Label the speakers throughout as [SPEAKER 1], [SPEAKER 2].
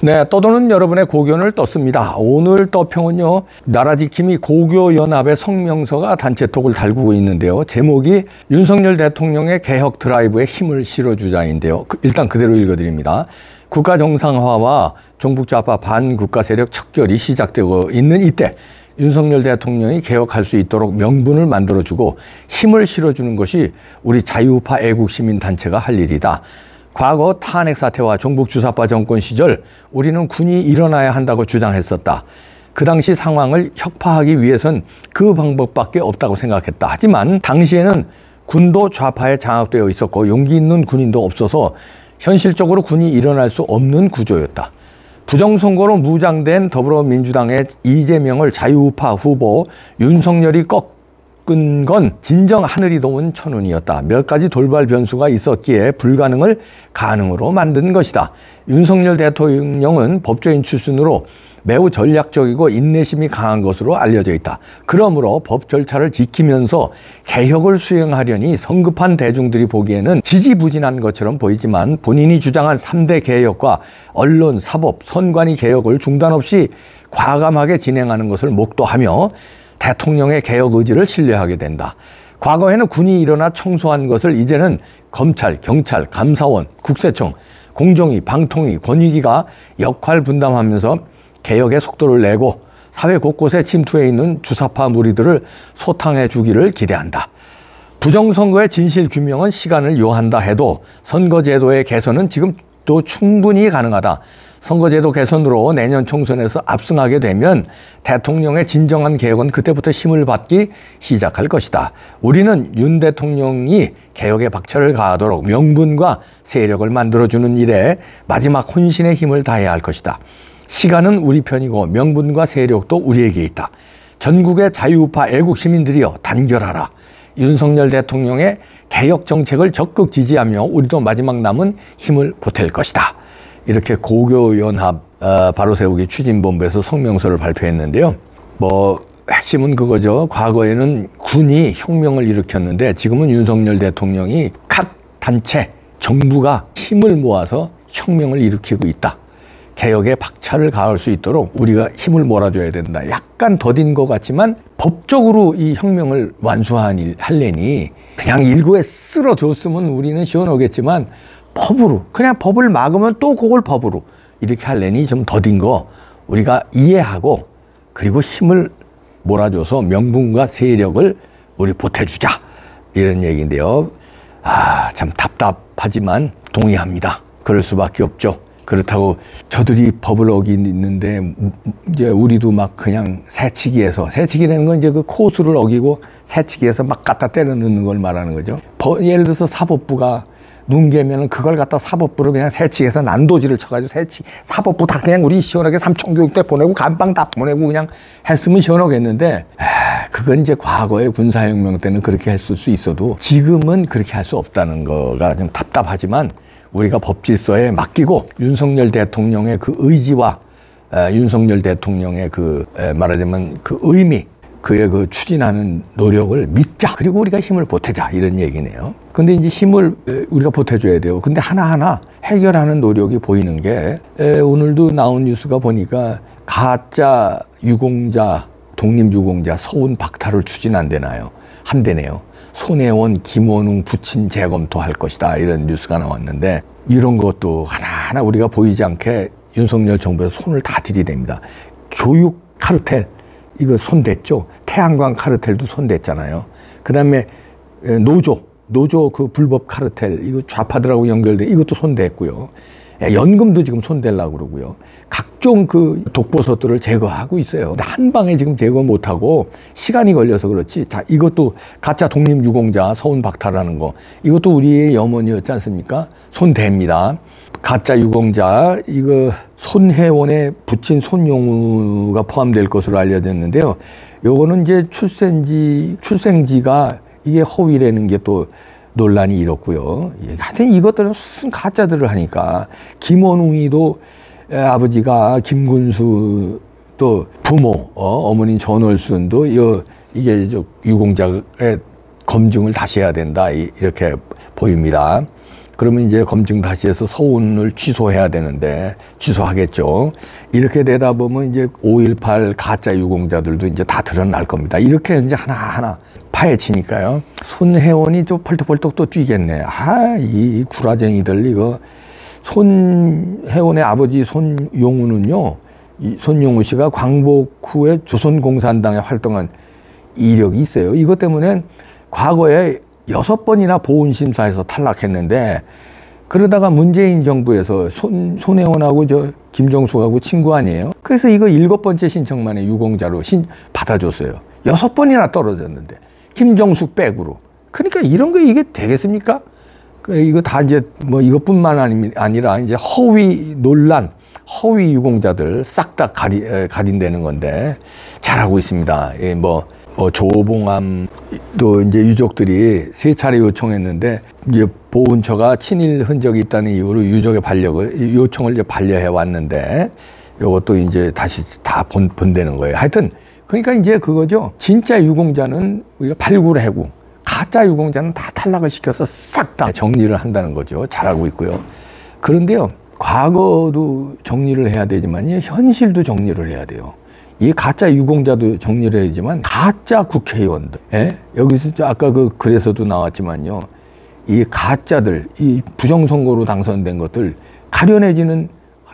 [SPEAKER 1] 네, 떠도는 여러분의 고견을 떴습니다. 오늘 떠평은요, 나라지킴이 고교연합의 성명서가 단체톡을 달구고 있는데요. 제목이 윤석열 대통령의 개혁 드라이브에 힘을 실어주자인데요. 일단 그대로 읽어드립니다. 국가 정상화와 종북좌파 반국가 세력 척결이 시작되고 있는 이때 윤석열 대통령이 개혁할 수 있도록 명분을 만들어주고 힘을 실어주는 것이 우리 자유우파 애국시민단체가 할 일이다. 과거 탄핵 사태와 종북 주사파 정권 시절 우리는 군이 일어나야 한다고 주장했었다. 그 당시 상황을 혁파하기 위해선 그 방법밖에 없다고 생각했다. 하지만 당시에는 군도 좌파에 장악되어 있었고 용기 있는 군인도 없어서 현실적으로 군이 일어날 수 없는 구조였다. 부정선거로 무장된 더불어민주당의 이재명을 자유우파 후보 윤석열이 꺾은 건 진정 하늘이 도운 천운이었다. 몇 가지 돌발 변수가 있었기에 불가능을 가능으로 만든 것이다. 윤석열 대통령은 법조인 출신으로 매우 전략적이고 인내심이 강한 것으로 알려져 있다. 그러므로 법 절차를 지키면서 개혁을 수행하려니 성급한 대중들이 보기에는 지지부진한 것처럼 보이지만 본인이 주장한 3대 개혁과 언론, 사법, 선관위 개혁을 중단 없이 과감하게 진행하는 것을 목도하며 대통령의 개혁 의지를 신뢰하게 된다. 과거에는 군이 일어나 청소한 것을 이제는 검찰, 경찰, 감사원, 국세청, 공정위, 방통위, 권익위가 역할 분담하면서 개혁의 속도를 내고 사회 곳곳에 침투해 있는 주사파 무리들을 소탕해 주기를 기대한다. 부정선거의 진실 규명은 시간을 요한다 해도 선거제도의 개선은 지금 또 충분히 가능하다. 선거제도 개선으로 내년 총선에서 압승하게 되면 대통령의 진정한 개혁은 그때부터 힘을 받기 시작할 것이다. 우리는 윤 대통령이 개혁의 박차를 가하도록 명분과 세력을 만들어주는 일에 마지막 혼신의 힘을 다해야 할 것이다. 시간은 우리 편이고 명분과 세력도 우리에게 있다. 전국의 자유우파 애국 시민들이여 단결하라. 윤석열 대통령의 개혁 정책을 적극 지지하며 우리도 마지막 남은 힘을 보탤 것이다. 이렇게 고교연합 바로세우기 추진본부에서 성명서를 발표했는데요. 핵심은 그거죠. 과거에는 군이 혁명을 일으켰는데 지금은 윤석열 대통령이 각 단체, 정부가 힘을 모아서 혁명을 일으키고 있다. 개혁에 박차를 가할 수 있도록 우리가 힘을 몰아줘야 된다. 약간 더딘 것 같지만 법적으로 이 혁명을 하려니 그냥 일구에 쓸어줬으면 우리는 시원하겠지만 법으로, 그냥 법을 막으면 또 그걸 법으로 이렇게 하려니 좀 더딘 거 우리가 이해하고 그리고 힘을 몰아줘서 명분과 세력을 우리 보태주자. 이런 얘기인데요. 참 답답하지만 동의합니다. 그럴 수밖에 없죠. 그렇다고 저들이 법을 어기는데 이제 우리도 막 그냥 새치기라는 건 이제 그 코수를 어기고 새치기에서 막 갖다 때려 넣는 걸 말하는 거죠. 예를 들어서 사법부가 눈 개면은 그걸 갖다 사법부로 그냥 새치기해서 난도질을 쳐가지고 사법부 다 그냥 우리 시원하게 삼청교육 때 보내고 감방 다 보내고 그냥 했으면 시원하겠는데 그건 이제 과거의 군사혁명 때는 그렇게 했을 수 있어도 지금은 그렇게 할 수 없다는 거가 좀 답답하지만 우리가 법질서에 맡기고 윤석열 대통령의 그 의지와 윤석열 대통령의 말하자면 그 의미, 그의 그 추진하는 노력을 믿자. 그리고 우리가 힘을 보태자. 이런 얘기네요. 근데 이제 힘을 우리가 보태줘야 돼요. 근데 하나하나 해결하는 노력이 보이는 게 오늘도 나온 뉴스가 보니까 가짜 유공자, 독립유공자 서운 박탈을 추진한대네요. 손혜원, 김원웅 부친 재검토할 것이다. 이런 뉴스가 나왔는데 이런 것도 하나하나 우리가 보이지 않게 윤석열 정부에서 손을 다 들이댑니다. 교육 카르텔 이거 손댔죠. 태양광 카르텔도 손댔잖아요. 그다음에 노조 그 불법 카르텔 이거 좌파들하고 연결돼 이것도 손댔고요. 연금도 지금 손대려고 그러고요. 각종 그 독보섯들을 제거하고 있어요. 근데 한 방에 지금 제거 못하고 시간이 걸려서 그렇지. 자, 이것도 가짜 독립유공자 서운 박탈하는 거. 이것도 우리의 염원이었지 않습니까? 손댑니다. 가짜 유공자, 이거 손혜원의 부친 손용우가 포함될 것으로 알려졌는데요. 요거는 이제 출생지가 이게 허위라는 게 또 논란이 일었고요. 하여튼 이것들은 순 가짜들을 하니까 김원웅이도 아버지가 김군수 또 부모 어머니 전월순도 이게 유공자의 검증을 다시 해야 된다 이렇게 보입니다. 그러면 이제 검증 다시 해서 서운을 취소해야 되는데 취소하겠죠. 이렇게 되다 보면 이제 5.18 가짜 유공자들도 이제 다 드러날 겁니다. 이렇게 이제 하나하나 파헤치니까요. 손혜원이 좀 펄떡펄떡 또 뛰겠네. 이 구라쟁이들 이거. 손혜원의 아버지 손용우는요. 이 손용우 씨가 광복 후에 조선공산당에 활동한 이력이 있어요. 이것 때문에 과거에 6번이나 보훈심사에서 탈락했는데 그러다가 문재인 정부에서 손혜원하고 김정숙하고 친구 아니에요? 그래서 이거 7번째 신청만에 유공자로 받아줬어요. 6번이나 떨어졌는데 김정숙 백으로. 그러니까 이런 거 이게 되겠습니까? 이거 다 이제 뭐 이것뿐만 아니라 이제 허위 논란, 허위 유공자들 싹 다 가린다는 건데 잘하고 있습니다. 예, 뭐 조봉암도 이제 유족들이 3차례 요청했는데 이제 보훈처가 친일 흔적이 있다는 이유로 유족의 요청을 이제 반려해 왔는데 이것도 이제 다시 다 본다는 거예요. 하여튼 그러니까 이제 그거죠. 진짜 유공자는 우리가 발굴하고 가짜 유공자는 다 탈락을 시켜서 싹 다 정리를 한다는 거죠. 잘하고 있고요. 그런데요, 과거도 정리를 해야 되지만요, 현실도 정리를 해야 돼요. 이 가짜 유공자도 정리를 해야지만 가짜 국회의원들, 예? 여기서 아까 그 글에서도 나왔지만요, 이 가짜들, 이 부정선거로 당선된 것들 가려내지는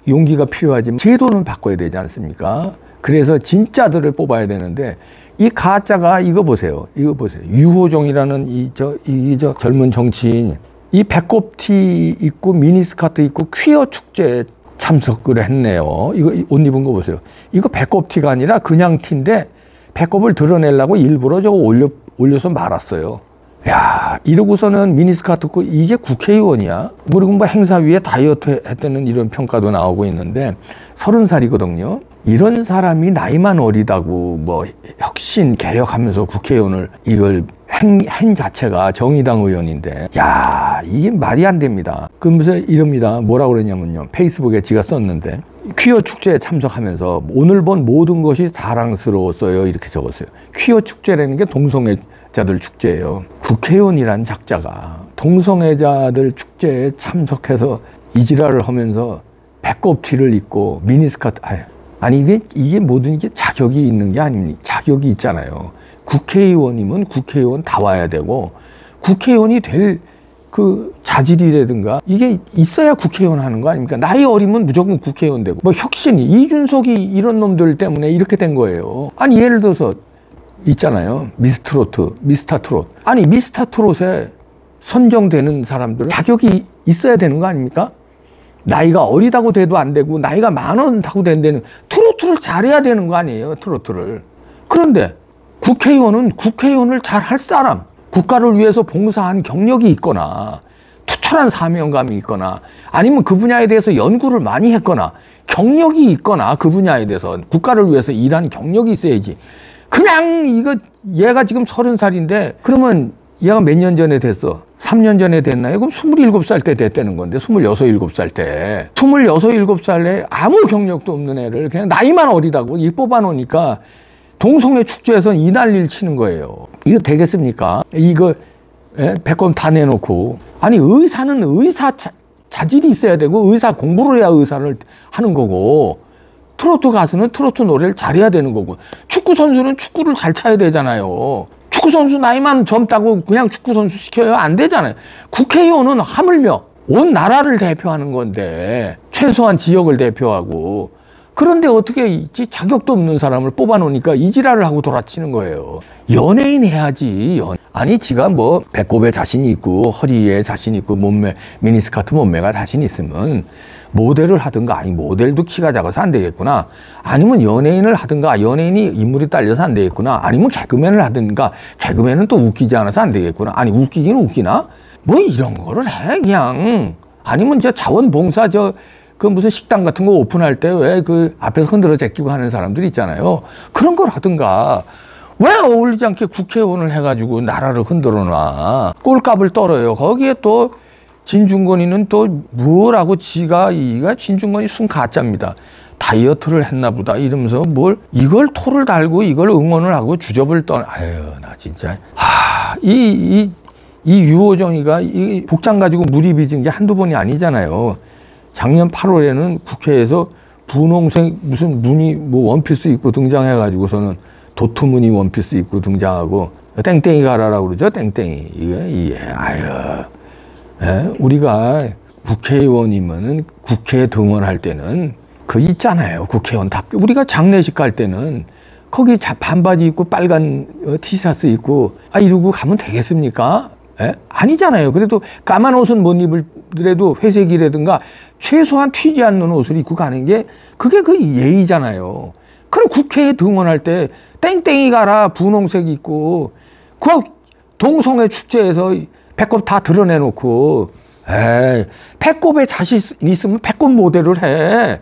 [SPEAKER 1] 용기가 필요하지만 제도는 바꿔야 되지 않습니까? 그래서 진짜들을 뽑아야 되는데 이 가짜가 이거 보세요. 유호정이라는 이 젊은 정치인, 이 배꼽티 입고 미니스커트 입고 퀴어 축제에 참석을 했네요. 이거 옷 입은 거 보세요. 이거 배꼽티가 아니라 그냥 티인데 배꼽을 드러내려고 일부러 저거 올려서 말았어요. 야, 이러고서는 미니스커트 입고 이게 국회의원이야? 그리고 뭐 행사위에 다이어트 했다는 이런 평가도 나오고 있는데 30살이거든요. 이런 사람이 나이만 어리다고 뭐 혁신 개혁하면서 국회의원을 이걸 행 자체가 정의당 의원인데, 야, 이게 말이 안 됩니다. 그러면서 이럽니다. 뭐라고 그러냐면요, 페이스북에 지가 썼는데 퀴어 축제에 참석하면서 오늘 본 모든 것이 사랑스러웠어요 이렇게 적었어요. 퀴어 축제라는 게 동성애자들 축제예요. 국회의원이란 작자가 동성애자들 축제에 참석해서 이지랄을 하면서 배꼽티를 입고 미니스커트, 아니 이게 모든 게 자격이 있는 게 아닙니까? 자격이 있잖아요. 국회의원이면 국회의원 다 와야 되고, 국회의원이 될 그 자질이라든가 이게 있어야 국회의원 하는 거 아닙니까? 나이 어리면 무조건 국회의원 되고, 뭐 혁신이, 이준석이 이런 놈들 때문에 이렇게 된 거예요. 아니 예를 들어서 있잖아요, 미스터 트롯. 아니 미스터 트롯에 선정되는 사람들은 자격이 있어야 되는 거 아닙니까? 나이가 어리다고 돼도 안 되고 나이가 많다고 된다는, 트로트를 잘해야 되는 거 아니에요, 트로트를. 그런데 국회의원은 국회의원을 잘 할 사람, 국가를 위해서 봉사한 경력이 있거나 투철한 사명감이 있거나 아니면 그 분야에 대해서 연구를 많이 했거나 경력이 있거나 그 분야에 대해서 국가를 위해서 일한 경력이 있어야지. 그냥 이거 얘가 지금 30살인데 그러면 얘가 몇 년 전에 됐어? 3년 전에 됐나요? 그럼 27살 때 됐다는 건데, 26, 7살 때. 26, 7살에 아무 경력도 없는 애를 그냥 나이만 어리다고 이 뽑아놓으니까 동성애 축제에서 이 난리를 치는 거예요. 이거 되겠습니까? 이거 배꼽 다 내놓고. 아니 의사는 의사 자질이 있어야 되고 의사 공부를 해야 의사를 하는 거고, 트로트 가수는 트로트 노래를 잘해야 되는 거고, 축구 선수는 축구를 잘 차야 되잖아요. 축구 선수 나이만 젊다고 그냥 축구 선수 시켜요? 안 되잖아요. 국회의원은 하물며 온 나라를 대표하는 건데, 최소한 지역을 대표하고. 그런데 어떻게 있지? 자격도 없는 사람을 뽑아놓으니까 이지랄을 하고 돌아치는 거예요. 연예인 해야지. 아니 지가 뭐 배꼽에 자신이 있고 허리에 자신이 있고 몸매, 미니스커트 몸매가 자신 있으면 모델을 하든가, 아니 모델도 키가 작아서 안 되겠구나, 아니면 연예인을 하든가, 연예인이 인물이 딸려서 안 되겠구나, 아니면 개그맨을 하든가, 개그맨은 또 웃기지 않아서 안 되겠구나, 아니 웃기긴 웃기나? 뭐 이런 거를 해 그냥. 아니면 자원봉사 그 무슨 식당 같은 거 오픈할 때 왜 그 앞에서 흔들어 제끼고 하는 사람들 있잖아요. 그런 걸 하든가. 왜 어울리지 않게 국회의원을 해가지고 나라를 흔들어 놔. 꼴값을 떨어요. 거기에 또 진중권이는 또 뭐라고 이가 진중권이 순 가짜입니다. 다이어트를 했나 보다 이러면서 이걸 토를 달고 이걸 응원을 하고 주접을 아유 나 진짜. 이 유호정이가 이 복장 가지고 물이 빚은 게 한두 번이 아니잖아요. 작년 8월에는 국회에서 분홍색 무슨 무늬 뭐 원피스 입고 등장해가지고서는 도트무늬 원피스 입고 등장하고 땡땡이 가라라고 그러죠. 땡땡이. 이게 아유. 예? 우리가 국회의원이면은 국회에 등원할 때는 그 있잖아요. 국회의원답게. 우리가 장례식 갈 때는 거기 반바지 입고 빨간 티셔츠 입고 이러고 가면 되겠습니까? 예? 아니잖아요. 그래도 까만 옷은 못 입더라도 회색이라든가 최소한 튀지 않는 옷을 입고 가는 게 그게 그 예의잖아요. 그럼 국회에 등원할 때 땡땡이 가라 분홍색 입고 그 동성애 축제에서 배꼽 다 드러내놓고 에이, 배꼽에 자신 있으면 배꼽 모델을 해.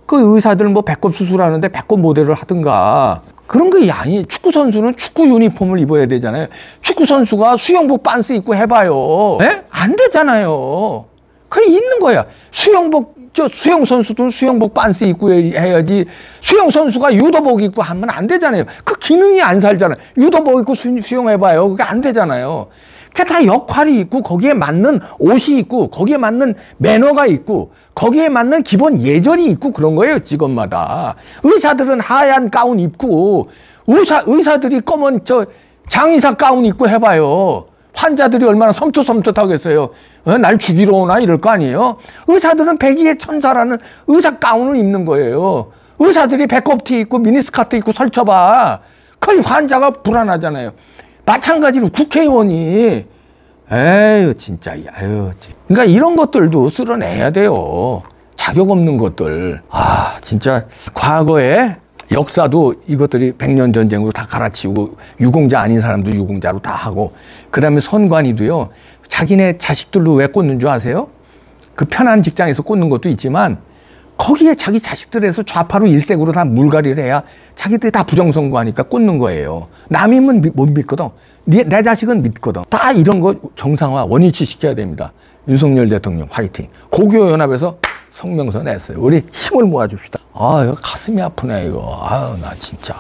[SPEAKER 1] 그 의사들 뭐 배꼽 수술하는데 배꼽 모델을 하든가. 그런 게 아니. 축구 선수는 축구 유니폼을 입어야 되잖아요. 축구 선수가 수영복 반스 입고 해봐요. 에? 안 되잖아요. 그게 있는 거야. 수영 선수도 수영복 반스 입고 해야지. 수영 선수가 유도복 입고 하면 안 되잖아요. 그 기능이 안 살잖아요. 유도복 입고 수영해봐요. 그게 안 되잖아요. 그게 다 역할이 있고 거기에 맞는 옷이 있고 거기에 맞는 매너가 있고 거기에 맞는 기본 예절이 있고 그런 거예요. 직업마다. 의사들은 하얀 가운 입고 의사들이 검은 장의사 가운 입고 해봐요. 환자들이 얼마나 섬뜩섬뜩하겠어요. 날 죽이러 오나 이럴 거 아니에요. 의사들은 백의의 천사라는 의사 가운을 입는 거예요. 의사들이 배꼽티 입고 미니스커트 입고 설쳐봐. 거의 환자가 불안하잖아요. 마찬가지로 국회의원이 에휴 진짜 아유. 그러니까 이런 것들도 쓸어내야 돼요. 자격 없는 것들. 진짜 과거에 역사도 이것들이 100년 전쟁으로 다 갈아치우고 유공자 아닌 사람도 유공자로 다 하고 그다음에 선관위도요. 자기네 자식들로 왜 꽂는 줄 아세요? 그 편한 직장에서 꽂는 것도 있지만 거기에 자기 자식들에서 좌파로 일색으로 다 물갈이를 해야 자기들이 다 부정선거하니까 꽂는 거예요. 남이면 못 믿거든. 내 자식은 믿거든. 다 이런 거 정상화 원위치 시켜야 됩니다. 윤석열 대통령 화이팅. 고교연합에서 성명서 냈어요. 우리 힘을 모아줍시다. 이거 가슴이 아프네 이거. 나 진짜.